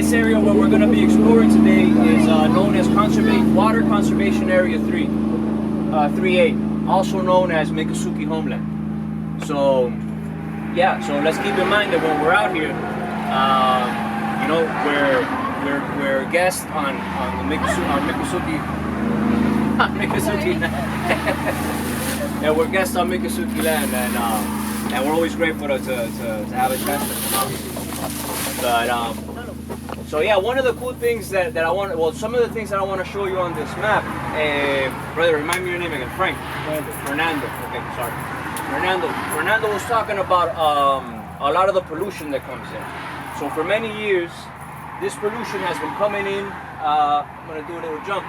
this area where we're going to be exploring today is known as Water Conservation Area 3A, also known as Miccosukee Homeland. So, yeah, so let's keep in mind that when we're out here, you know, we're guests on the Miccosukee land. Yeah, we're guests on Miccosukee land, and we're always grateful to have a chance to come out. But so yeah, one of the cool things that I want, well, some of the things that I want to show you on this map, brother, remind me your name again. Frank. Fernando. Okay, sorry. Fernando was talking about a lot of the pollution that comes in. So for many years, this pollution has been coming in. I'm gonna do a little jump.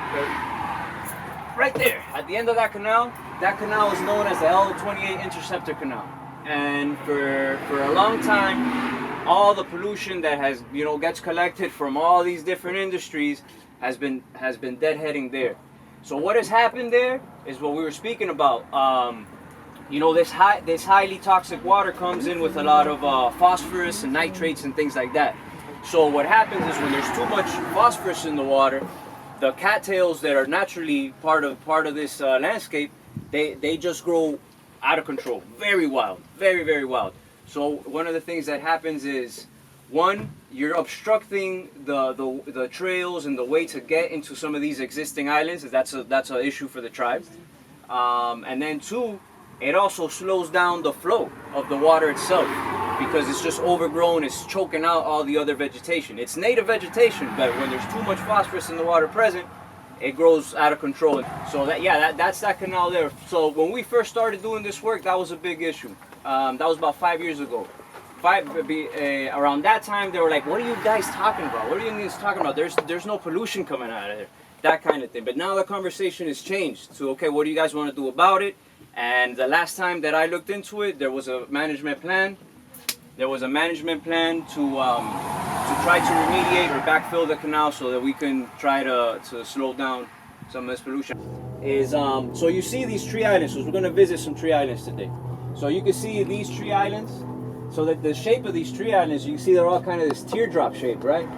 Right there, at the end of that canal is known as the L28 Interceptor Canal. And for a long time, all the pollution that has, you know, gets collected from all these different industries has been deadheading there. So what has happened there is what we were speaking about. You know, this highly toxic water comes in with a lot of phosphorus and nitrates and things like that. So what happens is when there's too much phosphorus in the water, the cattails that are naturally part of this landscape, they just grow out of control, very wild, very wild. So one of the things that happens is, one, you're obstructing the trails and the way to get into some of these existing islands. That's an issue for the tribe. And then two, it also slows down the flow of the water itself because it's just overgrown. It's choking out all the other vegetation. It's native vegetation, but when there's too much phosphorus in the water present, it grows out of control. So that's that canal there. So when we first started doing this work, that was a big issue. That was about 5 years ago. Around that time, they were like, "What are you guys talking about? What are you guys talking about? There's no pollution coming out of there." That kind of thing. But now the conversation has changed to, okay, what do you guys want to do about it? And the last time that I looked into it, there was a management plan. There was a management plan to try to remediate or backfill the canal so that we can try to slow down some of this pollution. So you see these tree islands. So we're going to visit some tree islands today. So you can see these tree islands. So that the shape of these tree islands, you can see they're all kind of this teardrop shape, right?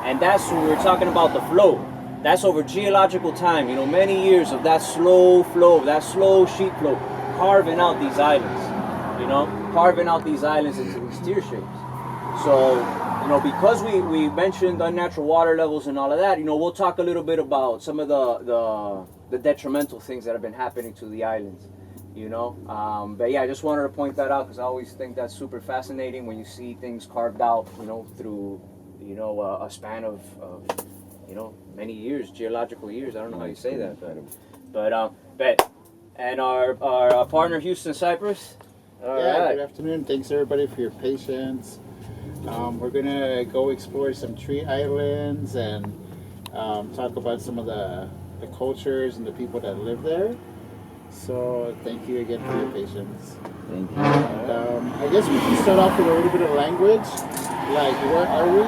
And that's when we're talking about the flow. That's over geological time, you know, many years of that slow flow, that slow sheet flow, carving out these islands, you know, carving out these islands into these tear shapes. So, you know, because we mentioned unnatural water levels and all of that, you know, we'll talk a little bit about some of the detrimental things that have been happening to the islands, you know. But yeah, I just wanted to point that out because I always think that's super fascinating when you see things carved out, you know, through, you know, a span of you know, many years, geological years. I don't know how you say that, but and our partner Houston Cypress. Good afternoon. Thanks everybody for your patience. We're gonna go explore some tree islands and talk about some of the cultures and the people that live there. So thank you again for your patience. Thank you. And, I guess we can start off with a little bit of language. Like, where are we?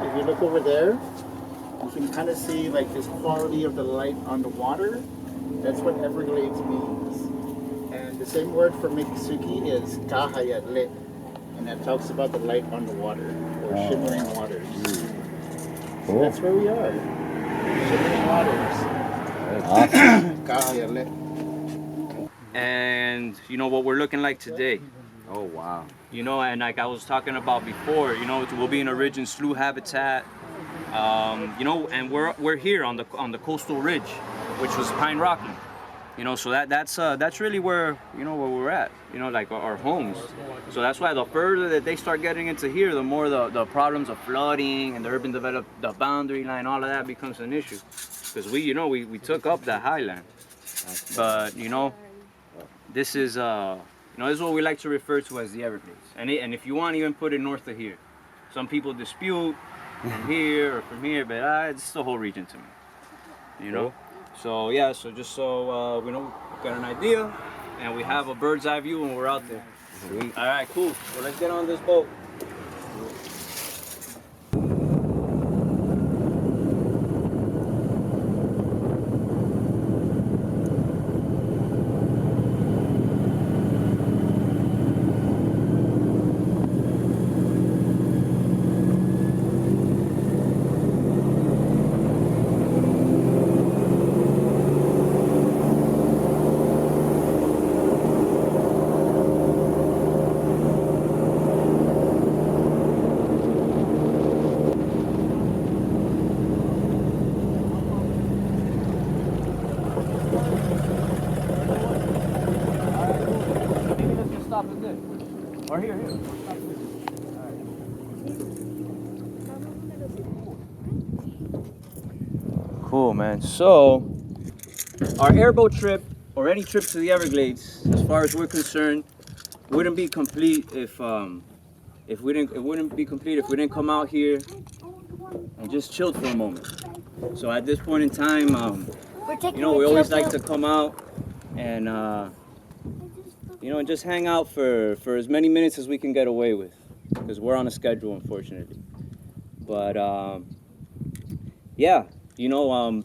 If you look over there, you can kind of see like this quality of the light on the water. That's what Everglades means. And the same word for Miccosukee is Kahayatle, and that talks about the light on the water, or shimmering waters. Cool. So that's where we are. Shimmering waters. Awesome. Kahayatle. And you know what we're looking like today. Oh wow. You know, and like I was talking about before, you know, we'll be in a ridge and slough habitat. You know, and we're here on the coastal ridge, which was Pine Rockland. You know, so that's really where, you know, where we're at. You know, like our homes. So that's why the further that they start getting into here, the more the problems of flooding and the urban development, the boundary line, all of that becomes an issue. Because we took up that highland, but you know, this is you know, this is what we like to refer to as the Everglades. And if you want, even put it north of here. Some people dispute from here or from here, but it's the whole region to me. You know. So yeah, so just so we know, got an idea, and we have a bird's eye view when we're out there. Sweet. All right, cool. So let's get on this boat. Or here. Cool, man. So, our airboat trip, or any trip to the Everglades, as far as we're concerned, wouldn't be complete if we didn't. It wouldn't be complete if we didn't come out here and just chill for a moment. So at this point in time, you know, we always like to come out and you know, and just hang out for as many minutes as we can get away with, because we're on a schedule, unfortunately. But yeah, you know,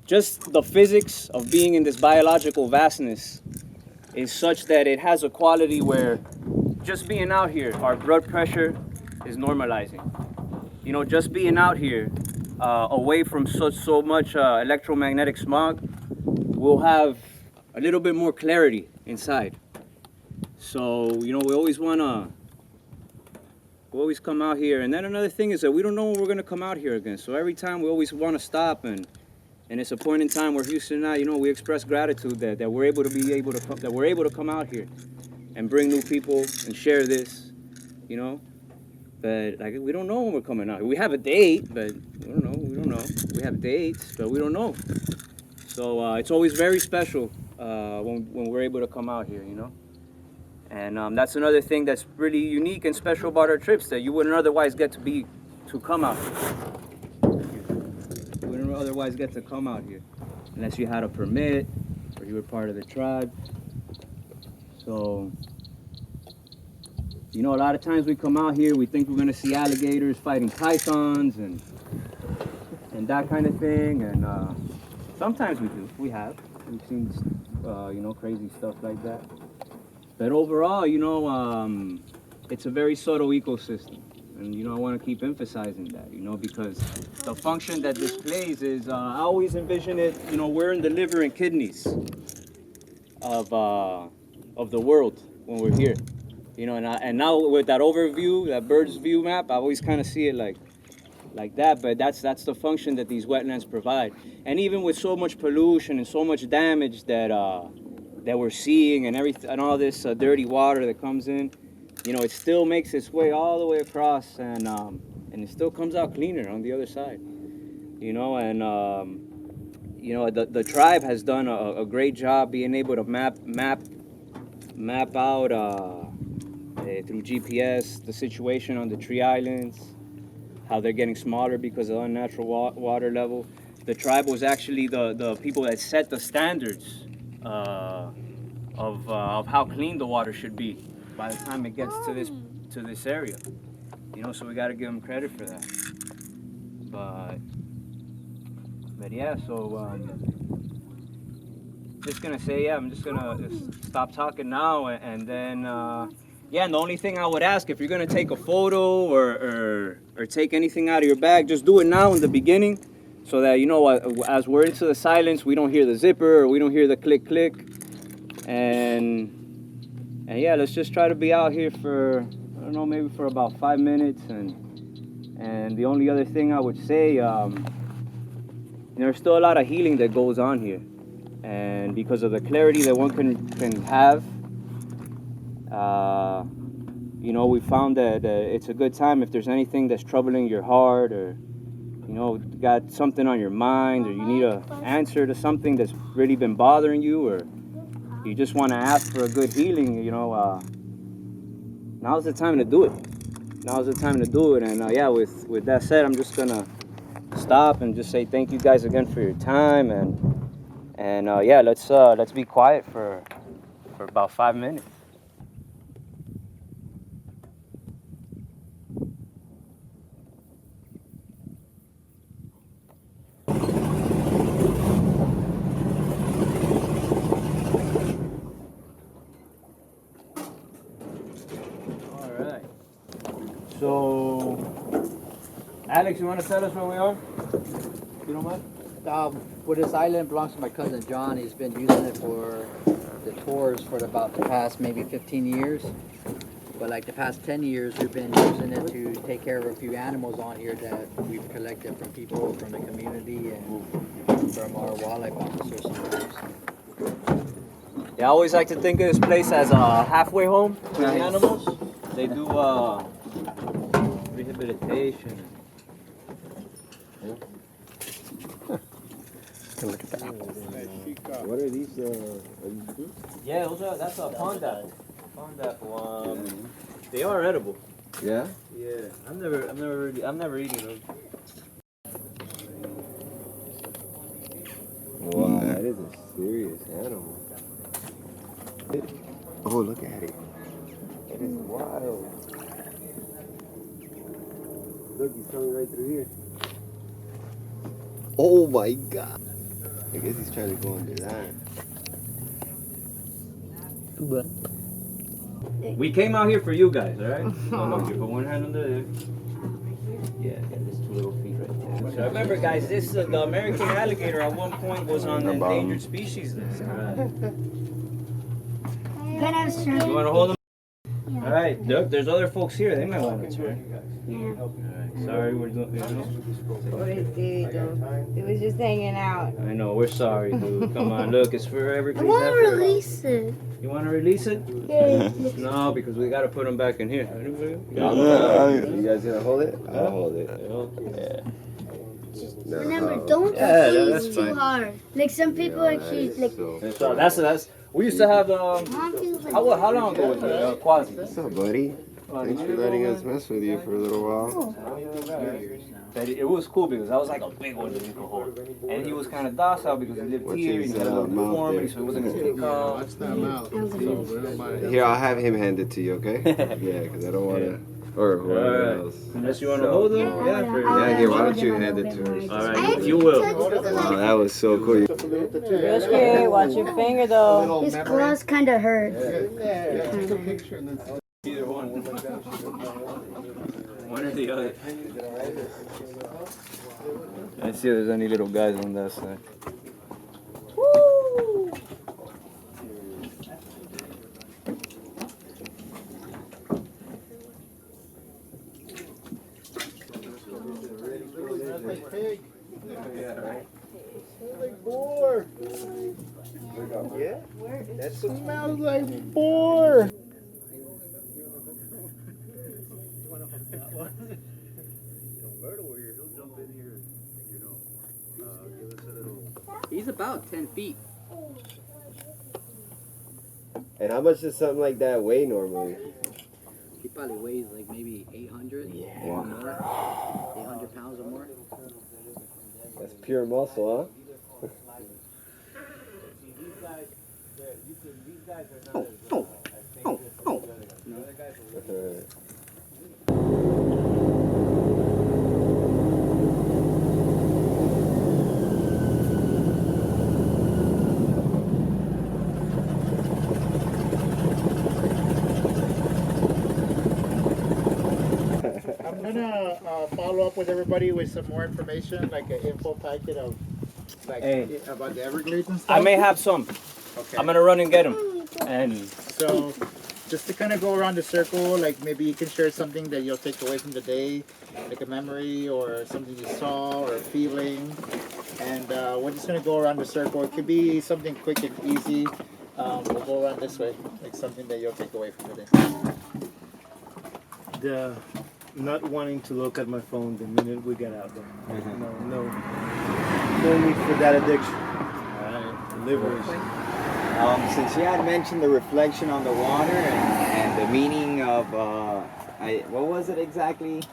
just the physics of being in this biological vastness is such that it has a quality where just being out here, our blood pressure is normalizing. You know, just being out here, away from so much electromagnetic smog, we'll have a little bit more clarity inside. So, you know, we always come out here. And then another thing is that we don't know when we're gonna come out here again. So every time we always want to stop, and it's a point in time where Houston and I, you know, we express gratitude that we're able to come out here and bring new people and share this, you know. But like, we don't know when we're coming out. We have a date, but we don't know. We have dates, but we don't know. So it's always very special when we're able to come out here, you know. And that's another thing that's really unique and special about our trips, that you wouldn't otherwise get to come out here. You wouldn't otherwise get to come out here unless you had a permit or you were part of the tribe. So, you know, a lot of times we come out here, we think we're gonna see alligators fighting pythons and that kind of thing. And sometimes we do. We've seen, you know, crazy stuff like that. But overall, you know, it's a very subtle ecosystem. And, you know, I want to keep emphasizing that, you know, because the function that this plays is, I always envision it, you know, we're in the liver and kidneys of the world when we're here. You know, and now with that overview, that bird's view map, I always kind of see it like that. But that's the function that these wetlands provide. And even with so much pollution and so much damage that we're seeing, and everything, and all this dirty water that comes in, you know, it still makes its way all the way across, and it still comes out cleaner on the other side. You know, and you know, the tribe has done a great job being able to map out through GPS the situation on the tree islands, how they're getting smaller because of unnatural water level. The tribe was actually the people that set the standards of how clean the water should be by the time it gets to this area. You know, so we got to give them credit for that. But yeah, so just gonna say, yeah, I'm just gonna stop talking now, and then yeah, and the only thing I would ask, if you're gonna take a photo or take anything out of your bag, just do it now in the beginning, so that, you know, as we're into the silence, we don't hear the zipper or we don't hear the click click. And yeah, let's just try to be out here for, I don't know, maybe for about 5 minutes. And the only other thing I would say, there's still a lot of healing that goes on here, and because of the clarity that one can have, you know, we found that it's a good time if there's anything that's troubling your heart, or, you know, got something on your mind, or you need an answer to something that's really been bothering you, or you just want to ask for a good healing, you know, now's the time to do it. Now's the time to do it. And yeah, with that said, I'm just gonna stop and just say thank you guys again for your time, and yeah, let's be quiet for about 5 minutes. So, Alex, you want to tell us where we are? You don't mind? Well, this island belongs to my cousin John. He's been using it for the tours for about the past maybe 15 years. But like the past 10 years, we've been using it to take care of a few animals on here that we've collected from people from the community and from our wildlife officers sometimes. Yeah, I always like to think of this place as a halfway home for the animals. They do rehabilitation. Look at that. What are these? Yeah, that's a pond apple. Pond apple. They are edible. Yeah? Yeah. I'm never eating them. Wow, that is a serious animal. Oh, look at it. It is wild. Look, he's coming right through here. Oh my god. I guess he's trying to go under that. We came out here for you guys, alright? So look, you put one hand under there. Yeah, there's 2 little feet right there. So remember guys, this the American alligator at one point was on the endangered species list. Alright. You wanna hold them? Alright, look, there's other folks here. They might want to turn. Yeah. Alright, sorry, we're doing, He was just hanging out. I know, we're sorry, dude. Come on, look, it's for I Everglades. want to release it. You want to release it? Yeah. No, because we got to put them back in here. You guys gonna hold it? I'll hold it. Yeah. No. Remember, don't Yeah, squeeze that's too fine. hard. Like some people actually like. So that's. We used to have Mom feels like. how long ago was it? Quasi. What's up, buddy? Thanks for letting us mess with you for a little while. But it was cool because that was like a big one that you could hold. And he was kind of docile because he lived What's here. He his, had a little mouth deformity, there? so he wasn't going to pick up. Here, I'll have him hand it to you, okay? Yeah, because I don't want to. Or whoever else. Unless you want to hold him? Yeah, here, why don't you hand it to her? Alright, you will. Oh, that was so cool. Okay, watch your finger though. His claws kind of hurt. Either one. One or the other. Let's see if there's any little guys on that side. Woo! Yeah? That smells like boar. He's about 10 feet. And how much does something like that weigh normally? He probably weighs like maybe 800 Yeah. or more. 800 pounds or more. That's pure muscle, huh? I'm gonna follow up with everybody with some more information, like an info packet of like Hey. about the Everglades and stuff. I may have some. Okay. I'm going to run and get them. And So, just to kind of go around the circle, like maybe you can share something that you'll take away from the day, like a memory or something you saw or a feeling. And we're just gonna go around the circle. It could be something quick and easy. We'll go around this way, like something that you'll take away from the day. The not wanting to look at my phone the minute we get out there. No need for that addiction. Liberation. Since you had mentioned the reflection on the water and the meaning of, what was it exactly?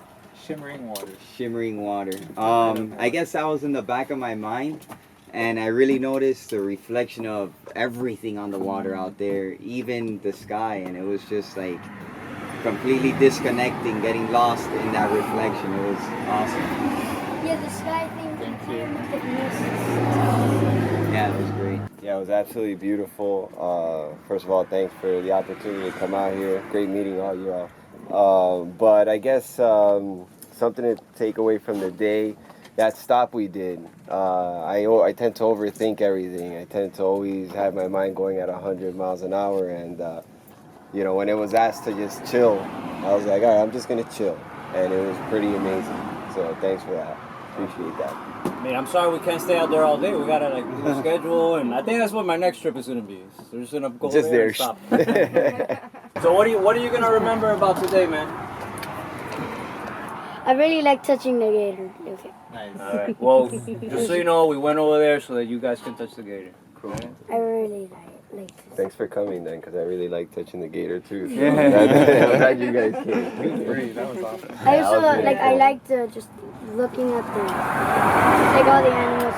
Shimmering water. Shimmering water. I guess that was in the back of my mind, and I really noticed the reflection of everything on the water out there, even the sky, and it was just like completely disconnecting, getting lost in that reflection. It was awesome. Yeah, the sky thing kind of looked like mist. Yeah, it was great. Yeah, it was absolutely beautiful. First of all, thanks for the opportunity to come out here. Great meeting all you all. But I guess something to take away from the day, that stop we did. I tend to overthink everything. I tend to always have my mind going at 100 miles an hour. And, when it was asked to just chill, I was like, all right, I'm just going to chill. And it was pretty amazing. So thanks for that. Appreciate that. I mean, I'm sorry we can't stay out there all day. We gotta like do a schedule, and I think that's what my next trip is gonna be. So we're just gonna go Just there there. and stop. So what are you gonna remember about today, man? I really like touching the gator. Okay. Nice. All right. Well, just so you know, we went over there so that you guys can touch the gator. Cool. I really like to. Thanks for coming then, because I really like touching the gator too. So I'm glad you guys came. That was awesome. I also that was like really I like to just looking at the like all the animals.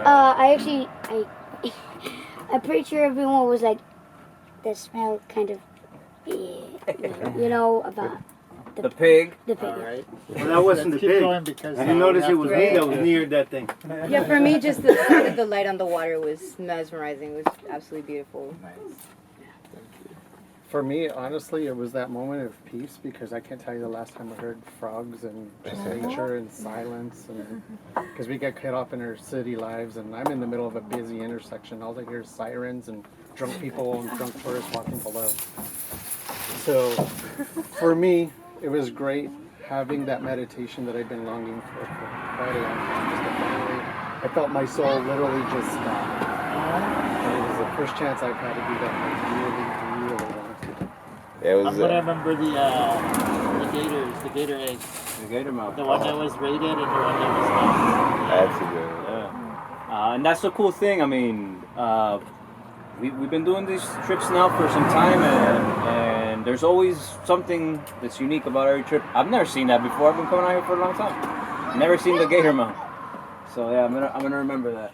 I actually I'm pretty sure everyone was like the smell kind of you know about The pig. the pig. All right. Well, that wasn't the Let's keep pig. going because You notice we it was have me to- that was near that thing. Yeah, for me, just the sight of the light on the water was mesmerizing. It was absolutely beautiful. For me, honestly, it was that moment of peace because I can't tell you the last time I heard frogs and just nature and silence, and because we get caught up in our city lives, and I'm in the middle of a busy intersection. All I hear is sirens and drunk people and drunk tourists walking below. So, for me, it was great having that meditation that I've been longing for quite a long time. Just to finally, I felt my soul literally just stop. And it was the first chance I've had to do that. And I really, really wanted to. It was. I'm gonna remember the gators, the gator eggs, The gator mouth. the one that was rated and the one that was not. That's a good one. Yeah. And that's the cool thing. I mean, we've been doing these trips now for some time, and there's always something that's unique about every trip. I've never seen that before. I've been coming out here for a long time. Never seen the gator mouth. So yeah, I'm gonna remember that.